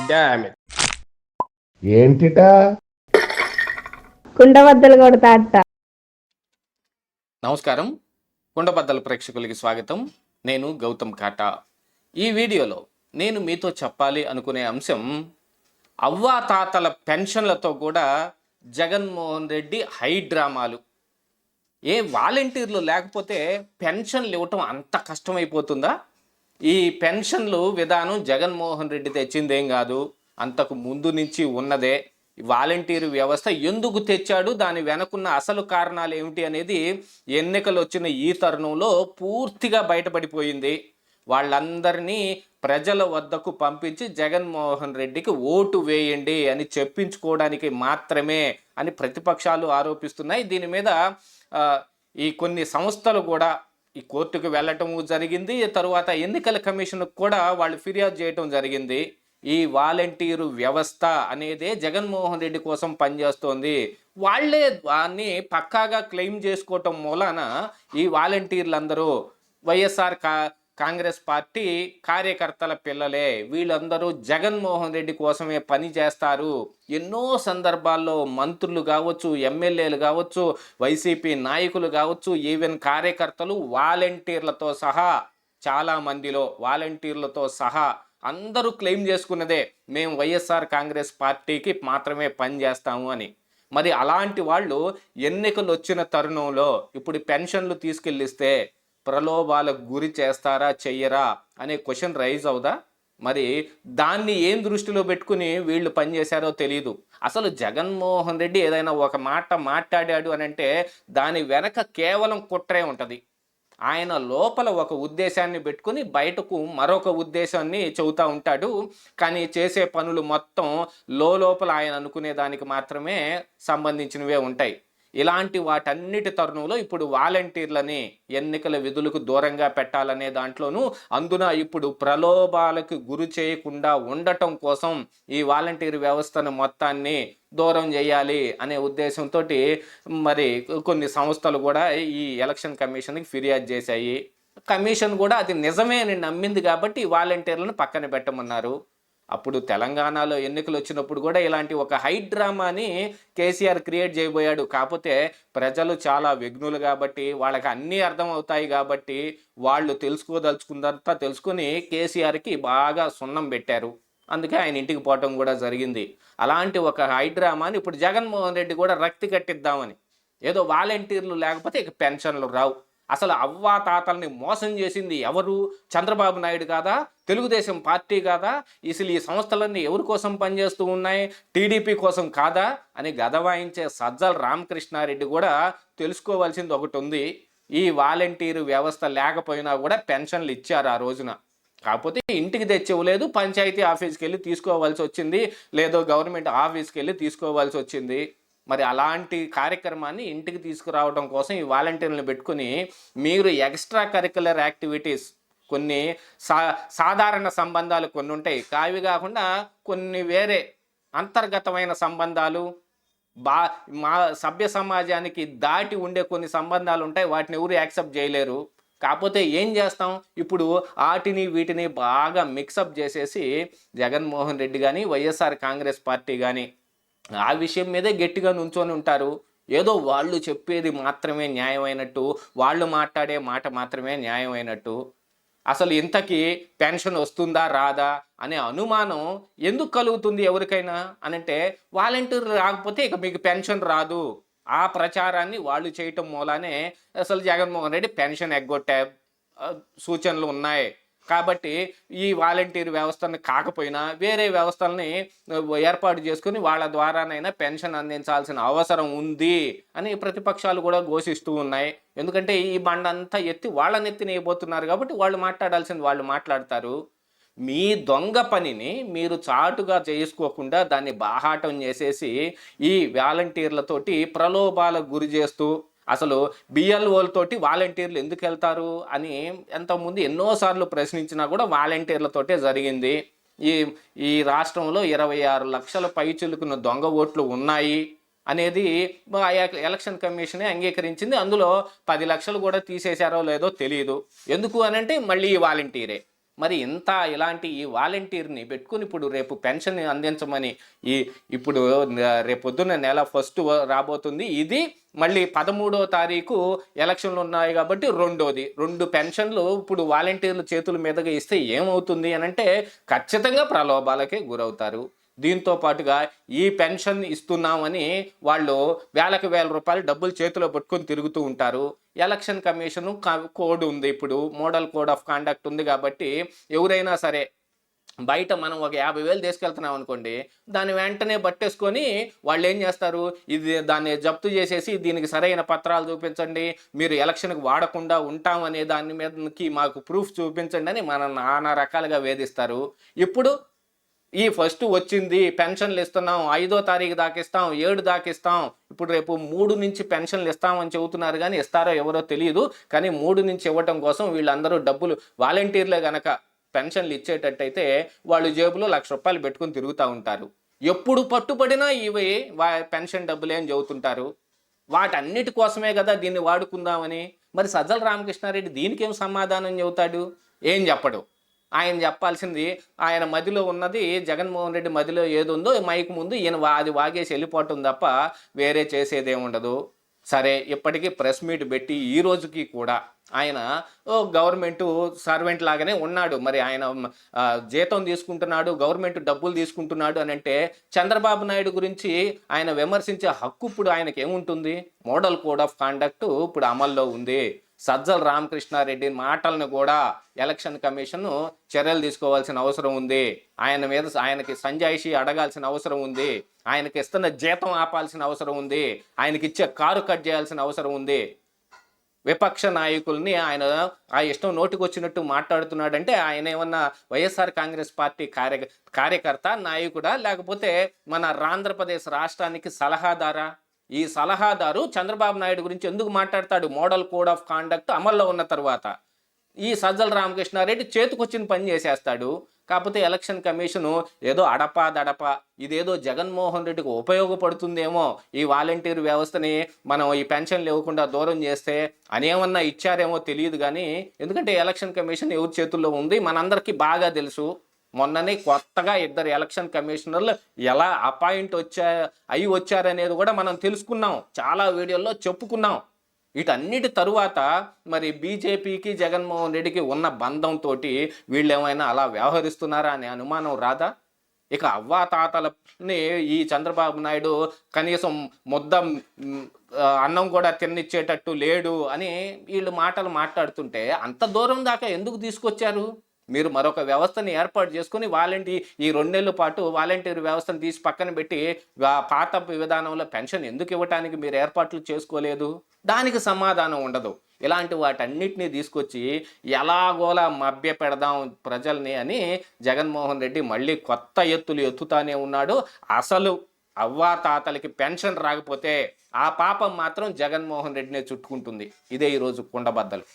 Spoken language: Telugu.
Damn it. ఏంటిటా కుండబద్దలు కొడతా అట్ట. నమస్కారం, కుండబద్దల ప్రేక్షకులకి స్వాగతం. నేను గౌతమ్ కాటా. ఈ వీడియోలో నేను మీతో చెప్పాలి అనుకునే అంశం, అవ్వాతాతల పెన్షన్లతో కూడా జగన్మోహన్ రెడ్డి హై డ్రామాలు. ఏ వాలంటీర్లు లేకపోతే పెన్షన్లు ఇవ్వటం అంత కష్టమైపోతుందా? ఈ పెన్షన్లు విధానం జగన్మోహన్ రెడ్డి తెచ్చిందేం కాదు, అంతకు ముందు నుంచి ఉన్నదే. వాలంటీర్ వ్యవస్థ ఎందుకు తెచ్చాడు, దాని వెనకున్న అసలు కారణాలు ఏమిటి అనేది ఎన్నికలు వచ్చిన ఈ తరుణంలో పూర్తిగా బయటపడిపోయింది. వాళ్ళందరినీ ప్రజల వద్దకు పంపించి జగన్మోహన్ రెడ్డికి ఓటు వేయండి అని చెప్పించుకోవడానికి మాత్రమే అని ప్రతిపక్షాలు ఆరోపిస్తున్నాయి. దీని మీద ఈ కొన్ని సంస్థలు కూడా ఈ కోర్టుకు వెళ్ళటం జరిగింది. తరువాత ఎన్నికల కమిషన్కు కూడా వాళ్ళు ఫిర్యాదు చేయటం జరిగింది. ఈ వాలంటీరు వ్యవస్థ అనేదే జగన్మోహన్ రెడ్డి కోసం పనిచేస్తోంది. వాళ్లే దాన్ని పక్కాగా క్లెయిమ్ చేసుకోవటం మూలాన ఈ వాలంటీర్లందరూ వైఎస్ఆర్ కాంగ్రెస్ పార్టీ కార్యకర్తల పిల్లలే. వీళ్ళందరూ జగన్మోహన్ రెడ్డి కోసమే పని చేస్తారు. ఎన్నో సందర్భాల్లో మంత్రులు కావచ్చు, ఎమ్మెల్యేలు కావచ్చు, వైసీపీ నాయకులు కావచ్చు, ఈవెన్ కార్యకర్తలు వాలంటీర్లతో సహా, చాలామందిలో వాలంటీర్లతో సహా అందరూ క్లెయిమ్ చేసుకున్నదే, మేము వైఎస్ఆర్ కాంగ్రెస్ పార్టీకి మాత్రమే పని చేస్తాము అని. మరి అలాంటి వాళ్ళు ఎన్నికలు వచ్చిన తరుణంలో ఇప్పుడు పెన్షన్లు తీసుకెళ్ళిస్తే ప్రలోభాలకు గురి చేస్తారా చెయ్యరా అనే క్వశ్చన్ రైజ్ అవుదా? మరి దాన్ని ఏం దృష్టిలో పెట్టుకుని వీళ్ళు పనిచేశారో తెలియదు. అసలు జగన్మోహన్ రెడ్డి ఏదైనా ఒక మాట మాట్లాడాడు అని అంటే దాని వెనక కేవలం కుట్రే ఉంటుంది. ఆయన లోపల ఒక ఉద్దేశాన్ని పెట్టుకుని బయటకు మరొక ఉద్దేశాన్ని చెబుతూ ఉంటాడు. కానీ చేసే పనులు మొత్తం లోపల ఆయన అనుకునే దానికి మాత్రమే సంబంధించినవే ఉంటాయి. ఇలాంటి వాటన్నిటి తరుణంలో ఇప్పుడు వాలంటీర్లని ఎన్నికల విధులకు దూరంగా పెట్టాలనే దాంట్లోనూ, అందున ఇప్పుడు ప్రలోభాలకు గురి చేయకుండా ఉండటం కోసం ఈ వాలంటీర్ వ్యవస్థను మొత్తాన్ని దూరం చేయాలి అనే ఉద్దేశంతో మరి కొన్ని సంస్థలు కూడా ఈ ఎలక్షన్ కమిషన్కి ఫిర్యాదు చేశాయి. కమిషన్ కూడా అది నిజమే అని నమ్మింది కాబట్టి వాలంటీర్లను పక్కన పెట్టమన్నారు. అప్పుడు తెలంగాణలో ఎన్నికలు వచ్చినప్పుడు కూడా ఇలాంటి ఒక హై డ్రామాని కేసీఆర్ క్రియేట్ చేయబోయాడు. కాకపోతే ప్రజలు చాలా విఘ్నులు కాబట్టి, వాళ్ళకి అన్నీ అర్థమవుతాయి కాబట్టి వాళ్ళు తెలుసుకోదలుచుకుందంతా తెలుసుకుని కేసీఆర్కి బాగా సున్నం పెట్టారు. అందుకే ఆయన ఇంటికి పోవటం కూడా జరిగింది. అలాంటి ఒక హై డ్రామాని ఇప్పుడు జగన్మోహన్ రెడ్డి కూడా రక్తి కట్టిద్దామని, ఏదో వాలంటీర్లు లేకపోతే ఇక పెన్షన్లు రావు. అసలు అవ్వాతాతల్ని మోసం చేసింది ఎవరు? చంద్రబాబు నాయుడు కాదా? తెలుగుదేశం పార్టీ కాదా? అసలు ఈ సంస్థలన్నీ ఎవరి కోసం పనిచేస్తూ ఉన్నాయి? టీడీపీ కోసం కాదా అని గదవాయించే సజ్జల రామకృష్ణారెడ్డి కూడా తెలుసుకోవాల్సింది ఒకటి ఉంది. ఈ వాలంటీరు వ్యవస్థ లేకపోయినా కూడా పెన్షన్లు ఇచ్చారు ఆ రోజున. కాకపోతే ఇంటికి తెచ్చివ్వలేదు, పంచాయతీ ఆఫీస్కి వెళ్ళి తీసుకోవాల్సి వచ్చింది, లేదో గవర్నమెంట్ ఆఫీస్కి వెళ్ళి తీసుకోవాల్సి వచ్చింది. మరి అలాంటి కార్యక్రమాన్ని ఇంటికి తీసుకురావడం కోసం ఈ వాలంటీర్లను పెట్టుకుని మీరు ఎక్స్ట్రా కరిక్యులర్ యాక్టివిటీస్, కొన్ని సాధారణ సంబంధాలు కొన్ని ఉంటాయి, కావి కాకుండా కొన్ని వేరే అంతర్గతమైన సంబంధాలు, మా సభ్య సమాజానికి దాటి ఉండే కొన్ని సంబంధాలు ఉంటాయి. వాటిని ఎవరు యాక్సెప్ట్ చేయలేరు. కాకపోతే ఏం చేస్తాం, ఇప్పుడు వాటిని వీటిని బాగా మిక్సప్ చేసేసి జగన్మోహన్ రెడ్డి కానీ వైఎస్ఆర్ కాంగ్రెస్ పార్టీ కానీ ఆ విషయం మీదే గట్టిగా నుంచొని ఉంటారు. ఏదో వాళ్ళు చెప్పేది మాత్రమే న్యాయమైనట్టు, వాళ్ళు మాట్లాడే మాట మాత్రమే న్యాయమైనట్టు. అసలు ఇంతకీ పెన్షన్ వస్తుందా రాదా అనే అనుమానం ఎందుకు కలుగుతుంది ఎవరికైనా అనంటే, వాలంటీర్లు రాకపోతే ఇక మీకు పెన్షన్ రాదు ఆ ప్రచారాన్ని వాళ్ళు చేయటం మూలానే అసలు జగన్మోహన్ రెడ్డి పెన్షన్ ఎగ్గొట్టే సూచనలు ఉన్నాయి. కాబట్టి ఈ వాలంటీర్ వ్యవస్థను కాకపోయినా వేరే వ్యవస్థల్ని ఏర్పాటు చేసుకుని వాళ్ళ ద్వారానైనా పెన్షన్ అందించాల్సిన అవసరం ఉంది అని ప్రతిపక్షాలు కూడా ఘోషిస్తూ ఉన్నాయి. ఎందుకంటే ఈ బండంతా ఎత్తి వాళ్ళ నెత్తిన వేయబోతున్నారు కాబట్టి వాళ్ళు మాట్లాడాల్సింది వాళ్ళు మాట్లాడతారు. మీ దొంగ పనిని మీరు చాటుగా చేసుకోకుండా దాన్ని బాహాటం చేసేసి ఈ వాలంటీర్లతోటి ప్రలోభాలకు గురి చేస్తూ, అసలు బిఎల్ఓలతోటి వాలంటీర్లు ఎందుకు వెళ్తారు అని ఎంతకుముందు ఎన్నోసార్లు ప్రశ్నించినా కూడా వాలంటీర్లతోటే జరిగింది. ఈ ఈ రాష్ట్రంలో 26 లక్షల పైచిలుకున్న దొంగ ఓట్లు ఉన్నాయి అనేది ఎలక్షన్ కమిషనే అంగీకరించింది. అందులో 10 లక్షలు కూడా తీసేశారో లేదో తెలియదు. ఎందుకు అనంటే మళ్ళీ ఈ వాలంటీరే. మరి ఇంత ఇలాంటి ఈ వాలంటీర్ని పెట్టుకుని ఇప్పుడు రేపు పెన్షన్ అందించమని ఇప్పుడు రేపొద్దున నెల ఫస్ట్ రాబోతుంది. ఇది మళ్ళీ 13వ తారీఖు ఎలక్షన్లు ఉన్నాయి కాబట్టి రెండోది 2 పెన్షన్లు ఇప్పుడు వాలంటీర్ల చేతుల మీదుగా ఇస్తే ఏమవుతుంది అని అంటే ఖచ్చితంగా ప్రలోభాలకే గురవుతారు. దీంతో పాటుగా ఈ పెన్షన్ ఇస్తున్నామని వాళ్ళు వేల రూపాయలు డబ్బులు చేతిలో పట్టుకొని తిరుగుతూ ఉంటారు. ఎలక్షన్ కమిషన్ కోడ్ ఉంది, ఇప్పుడు మోడల్ కోడ్ ఆఫ్ కాండక్ట్ ఉంది కాబట్టి ఎవరైనా సరే బయట మనం ఒక 50,000 తీసుకెళ్తున్నాం అనుకోండి, దాన్ని వెంటనే పట్టేసుకొని వాళ్ళు ఏం చేస్తారు, దాన్ని జప్తు చేసేసి దీనికి సరైన పత్రాలు చూపించండి, మీరు ఎలక్షన్కి వాడకుండా ఉంటామనే దాని మీదకి మాకు ప్రూఫ్ చూపించండి అని మన నానా రకాలుగా వేధిస్తారు. ఇప్పుడు ఈ ఫస్ట్ వచ్చింది పెన్షన్లు ఇస్తున్నాం, 5వ తారీఖు దాకా ఇస్తాం, 7 దాకా ఇస్తాం, ఇప్పుడు రేపు 3 నుంచి పెన్షన్లు ఇస్తామని చెబుతున్నారు కానీ ఇస్తారో ఎవరో తెలియదు. కానీ 3 నుంచి ఇవ్వటం కోసం వీళ్ళందరూ డబ్బులు వాలంటీర్లే గనక పెన్షన్లు ఇచ్చేటట్టయితే వాళ్ళు జేబులో ₹1,00,000 పెట్టుకుని తిరుగుతూ ఉంటారు. ఎప్పుడు పట్టుబడినా ఇవి పెన్షన్ డబ్బులే అని చెబుతుంటారు. వాటన్నిటి కోసమే కదా దీన్ని వాడుకుందామని. మరి సజ్జల రామకృష్ణారెడ్డి దీనికేం సమాధానం చెబుతాడు? ఏం చెప్పడు. ఆయన చెప్పాల్సింది ఆయన మదిలో ఉన్నది, జగన్మోహన్ రెడ్డి మదిలో ఏది ఉందో మైక్ ముందు ఈయన అది వాగేసి వెళ్ళిపోవటం తప్ప వేరే చేసేదేముండదు. సరే, ఇప్పటికీ ప్రెస్ మీట్ పెట్టి ఈ రోజుకి కూడా ఆయన గవర్నమెంట్ సర్వెంట్ లాగానే ఉన్నాడు. మరి ఆయన జీతం తీసుకుంటున్నాడు, గవర్నమెంట్ డబ్బులు తీసుకుంటున్నాడు అని అంటే చంద్రబాబు నాయుడు గురించి ఆయన విమర్శించే హక్కు ఇప్పుడు ఆయనకి ఏముంటుంది? మోడల్ కోడ్ ఆఫ్ కాండక్ట్ ఇప్పుడు అమల్లో ఉంది. సజ్జల రామకృష్ణారెడ్డి మాటలను కూడా ఎలక్షన్ కమిషన్ చర్యలు తీసుకోవాల్సిన అవసరం ఉంది. ఆయనకి సంజాయిషి అడగాల్సిన అవసరం ఉంది. ఆయనకి ఇస్తున్న జీతం ఆపాల్సిన అవసరం ఉంది. ఆయనకి ఇచ్చే కారు కట్ చేయాల్సిన అవసరం ఉంది. విపక్ష నాయకుల్ని ఆయన ఆ ఇష్టం నోటికి వచ్చినట్టు మాట్లాడుతున్నాడంటే ఆయన ఏమన్నా వైఎస్ఆర్ కాంగ్రెస్ పార్టీ కార్యకర్త, నాయకుడా, లేకపోతే మన ఆంధ్రప్రదేశ్ రాష్ట్రానికి సలహాదారా? ఈ సలహాదారు చంద్రబాబు నాయుడు గురించి ఎందుకు మాట్లాడతాడు? మోడల్ కోడ్ ఆఫ్ కాండక్ట్ అమల్లో ఉన్న తర్వాత ఈ సజ్జల రామకృష్ణారెడ్డి చేతికొచ్చిన పని చేసేస్తాడు. కాకపోతే ఎలక్షన్ కమిషను ఏదో అడపా ఇదేదో జగన్మోహన్ రెడ్డికి ఉపయోగపడుతుందేమో, ఈ వాలంటీర్ వ్యవస్థని మనం ఈ పెన్షన్లు ఇవ్వకుండా దూరం చేస్తే అనేమన్నా ఇచ్చారేమో తెలియదు. కానీ ఎందుకంటే ఎలక్షన్ కమిషన్ ఎవరి చేతుల్లో ఉంది మనందరికీ బాగా తెలుసు. మొన్ననే కొత్తగా 2 ఎలక్షన్ కమిషనర్లు ఎలా అపాయింట్ వచ్చారనేది కూడా మనం తెలుసుకున్నాం, చాలా వీడియోల్లో చెప్పుకున్నాం. వీటన్నిటి తరువాత మరి బీజేపీకి జగన్మోహన్ రెడ్డికి ఉన్న బంధంతో వీళ్ళు ఏమైనా అలా వ్యవహరిస్తున్నారా అనే అనుమానం రాదా? ఇక అవ్వాతాతలని ఈ చంద్రబాబు నాయుడు కనీసం ముద్ద అన్నం కూడా తినిచ్చేటట్టు లేడు అని వీళ్ళు మాటలు మాట్లాడుతుంటే అంత దూరం దాకా ఎందుకు తీసుకొచ్చారు? మీరు మరొక వ్యవస్థని ఏర్పాటు చేసుకుని ఈ 2 నెలల పాటు వాలంటీర్ వ్యవస్థను తీసి పక్కన పెట్టి పాత విధానంలో పెన్షన్ ఎందుకు ఇవ్వటానికి మీరు ఏర్పాట్లు చేసుకోలేదు? దానికి సమాధానం ఉండదు. ఇలాంటి వాటన్నిటినీ తీసుకొచ్చి ఎలాగోలా మభ్య పెడదాం ప్రజల్ని అని జగన్మోహన్ రెడ్డి మళ్ళీ కొత్త ఎత్తులు ఎత్తుతానే ఉన్నాడు. అసలు అవ్వాతాతలకి పెన్షన్ రాకపోతే ఆ పాపం మాత్రం జగన్మోహన్ రెడ్డినే చుట్టుకుంటుంది. ఇదే ఈరోజు కుండబద్దలు.